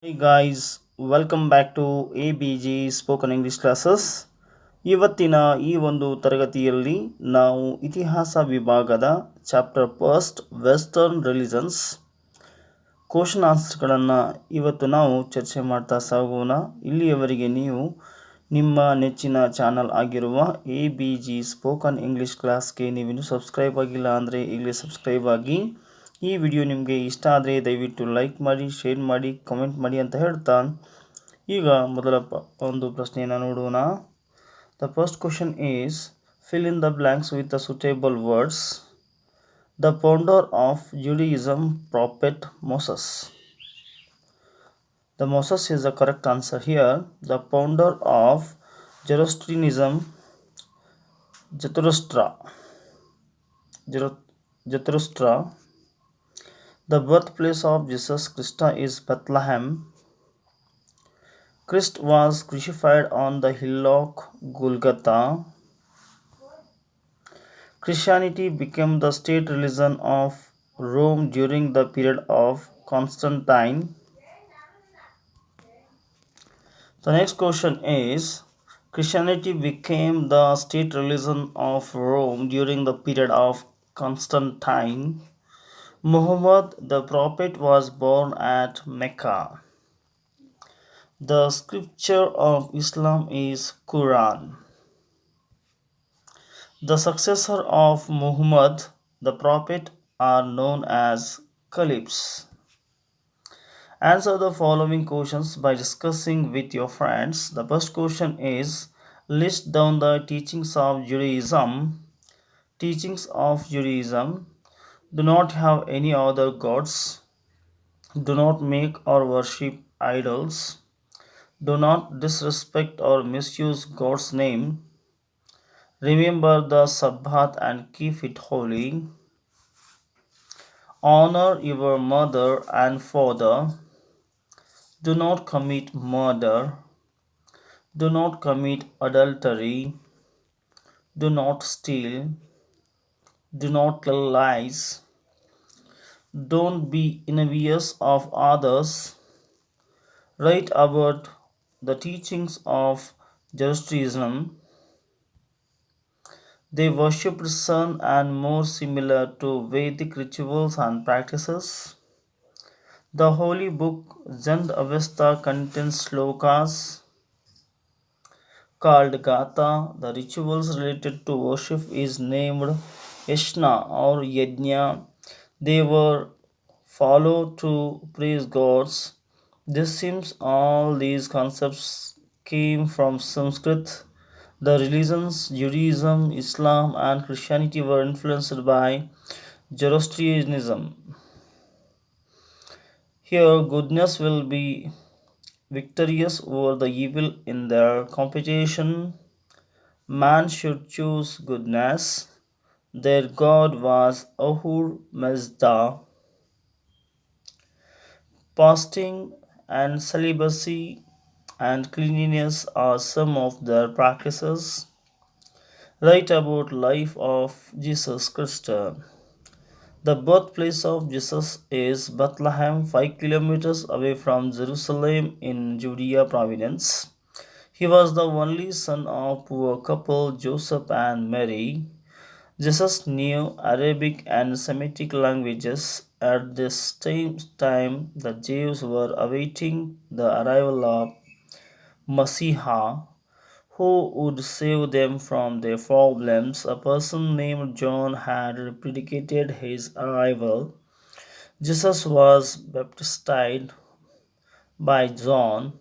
Hey guys, welcome back to ABG spoken English classes. ಇವತ್ತಿನ ಈ ಒಂದು ತರಗತಿಯಲ್ಲಿ ನಾವು ಇತಿಹಾಸ ವಿಭಾಗದ chapter first western religions question ಆನ್ಸರ್ಗಳನ್ನು ಇವತ್ತು ನಾವು ಚರ್ಚೆ ಮಾಡ್ತಾ ಸಾಗೋಣ. ಇಲ್ಲಿಯವರೆಗೆ ನೀವು ನಿಮ್ಮ ನೆಚ್ಚಿನ ಚಾನಲ್ ಆಗಿರುವ ABG ಸ್ಪೋಕನ್ ಇಂಗ್ಲಿಷ್ ಕ್ಲಾಸ್ಗೆ ನೀವಿನ್ನೂ ಸಬ್ಸ್ಕ್ರೈಬ್ ಆಗಿಲ್ಲ ಅಂದರೆ ಈಗಲೇ ಸಬ್ಸ್ಕ್ರೈಬ್ ಆಗಿ. ಈ ವಿಡಿಯೋ ನಿಮಗೆ ಇಷ್ಟ ಆದರೆ ದಯವಿಟ್ಟು ಲೈಕ್ ಮಾಡಿ, ಶೇರ್ ಮಾಡಿ, ಕಮೆಂಟ್ ಮಾಡಿ ಅಂತ ಹೇಳ್ತಾ ಈಗ ಮೊದಲ ಒಂದು ಪ್ರಶ್ನೆಯನ್ನು ನೋಡೋಣ. The first question is fill in the blanks with the suitable words. The founder of Judaism prophet Moses. The Moses is the correct answer here. The founder of Zoroastrianism, Zarathustra. Zarathustra. The birthplace of Jesus Christ is Bethlehem. Christ was crucified on the hillock Golgotha. Christianity became the state religion of Rome during the period of Constantine. The next question is Christianity became the state religion of Rome during the period of Constantine. Muhammad the prophet was born at Mecca. The scripture of Islam is Quran. The successor of Muhammad the prophet are known as Caliphs. Answer the following questions by discussing with your friends. The first question is list down the teachings of Judaism. Teachings of Judaism: do not have any other gods. Do not make or worship idols. Do not disrespect or misuse God's name. Remember the Sabbath and keep it holy. Honor your mother and father. Do not commit murder. Do not commit adultery. Do not steal. Do not tell lies. Don't be envious of others. Write about the teachings of Zoroastrianism. They worshipped sun and more similar to Vedic rituals and practices. The holy book Zend Avesta contains slokas called Gatha. The rituals related to worship is named Yashna or Yajna. They were followed to praise gods. This seems all these concepts came from Sanskrit. The religions Judaism, Islam and Christianity were influenced by Zoroastrianism. Here goodness will be victorious over the evil in their competition. Man should choose goodness. Their god was Ahur Mazda. Fasting and celibacy and cleanliness are some of their practices. Write about life of Jesus Christ. The birthplace of Jesus is Bethlehem, 5 kilometers away from Jerusalem in Judea province. He was the only son of poor couple Joseph and Mary. Jesus knew Arabic and Semitic languages. At this same time, the Jews were awaiting the arrival of Messiah, who would save them from their problems. A person named John had predicated his arrival. Jesus was baptized by John.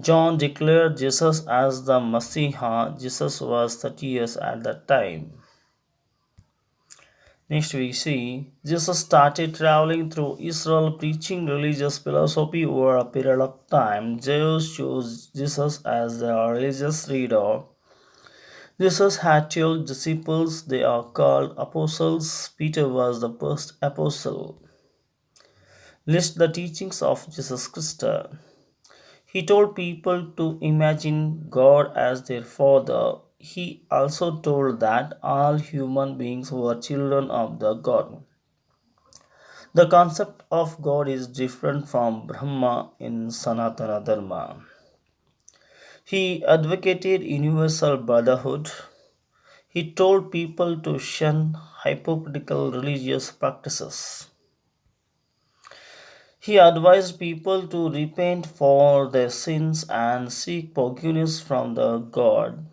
John declared Jesus as the Messiah. Jesus was 30 years at that time. Next we see Jesus started traveling through Israel preaching religious philosophy over a period of time. Jews chose Jesus as their religious leader. Jesus had 12 disciples. They are called apostles. Peter was the first apostle. List the teachings of Jesus Christ. He told people to imagine God as their father. He also told that all human beings were children of the God. The concept of God is different from Brahma in Sanatana Dharma. He advocated universal brotherhood. He told people to shun hypocritical religious practices. He advised people to repent for their sins and seek forgiveness from the God.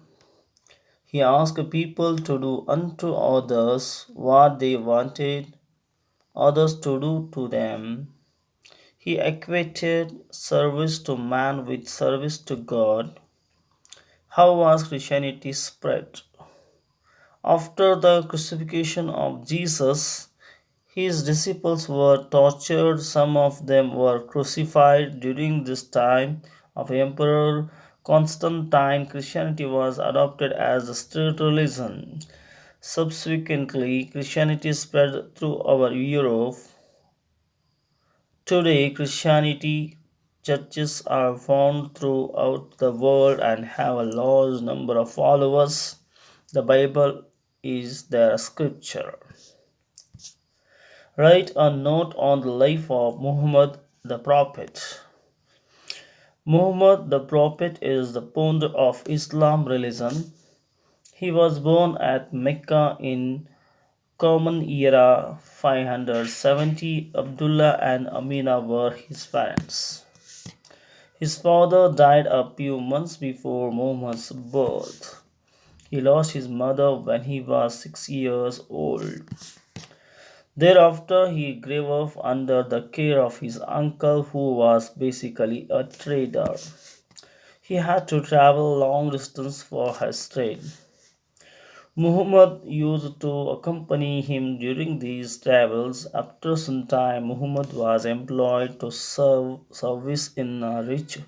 He asked people to do unto others what they wanted others to do to them. He equated service to man with service to God. How was Christianity spread? After the crucifixion of Jesus, his disciples were tortured. Some of them were crucified. During this time of Emperor Constantine, Christianity was adopted as a state religion. Subsequently, Christianity spread throughout Europe. Today, Christianity churches are found throughout the world and have a large number of followers. The Bible is their scripture. Write a note on the life of Muhammad the Prophet. Muhammad the Prophet is the founder of Islam religion. He was born at Mecca in Common Era 570. Abdullah and Amina were his parents. His father died a few months before Muhammad's birth. He lost his mother when he was 6 years old. Thereafter, he grew up under the care of his uncle, who was basically a trader. He had to travel long distance for his trade. Muhammad used to accompany him during these travels. After some time, Muhammad was employed to serve service in a rich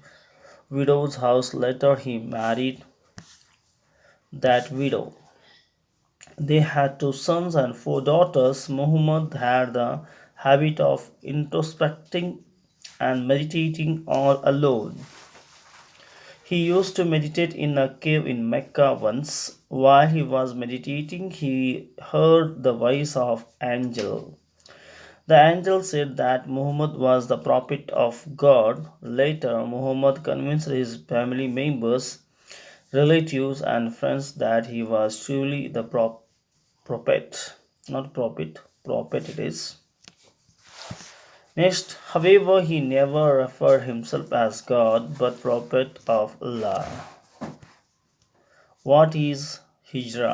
widow's house. Later, he married that widow. They had two sons and four daughters. Muhammad had the habit of introspecting and meditating all alone. He used to meditate in a cave in Mecca once. While he was meditating, he heard the voice of angel. The angel said that Muhammad was the prophet of God. Later, Muhammad convinced his family members, relatives, and friends that he was truly the prophet. Not prophet, prophet it is. Next, however, he never referred himself as God but prophet of Allah. What is Hijra?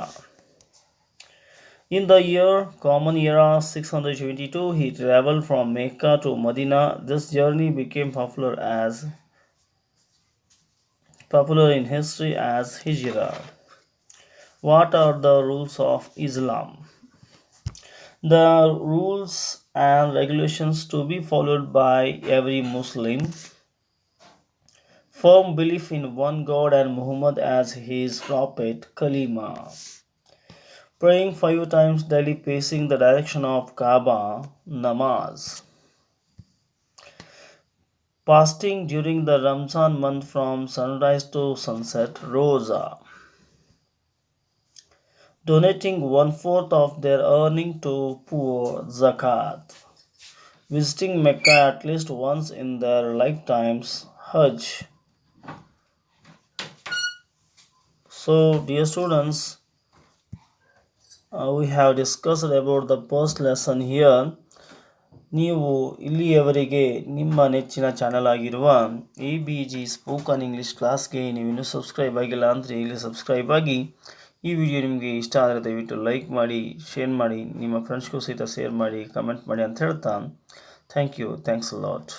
In the year Common Era 622, he traveled from Mecca to Medina. This journey became popular in history as Hijra. What are the rules of Islam? The rules and regulations to be followed by every Muslim: firm belief in one God and Muhammad as his prophet, Kalima; praying 5 times daily facing the direction of Kaaba, namaz; fasting during the Ramzan month from sunrise to sunset, Roja; donating 1/4 of their earning to poor, Zakat; visiting Mecca at least once in their lifetimes, Hajj. So, dear students, we have discussed about the first lesson here. ನೀವು ಇಲ್ಲಿಯವರೆಗೆ ನಿಮ್ಮ ನೆಚ್ಚಿನ channel ಆಗಿರುವ ABG spoken English ಕ್ಲಾಸ್ಗೆ ನೀವು ಇನ್ನೂ subscribe ಆಗಿಲ್ಲ ಅಂದರೆ ಇಲ್ಲಿ ಸಬ್ಸ್ಕ್ರೈಬ್ ಆಗಿ. ಈ ವಿಡಿಯೋ ನಿಮಗೆ ಇಷ್ಟ ಆದರೆ ದಯವಿಟ್ಟು ಲೈಕ್ ಮಾಡಿ, ಶೇರ್ ಮಾಡಿ, ನಿಮ್ಮ ಫ್ರೆಂಡ್ಸ್ಗೂ ಸಹಿತ ಶೇರ್ ಮಾಡಿ, ಕಮೆಂಟ್ ಮಾಡಿ ಅಂತ ಹೇಳ್ತಾ thank you, thanks a lot.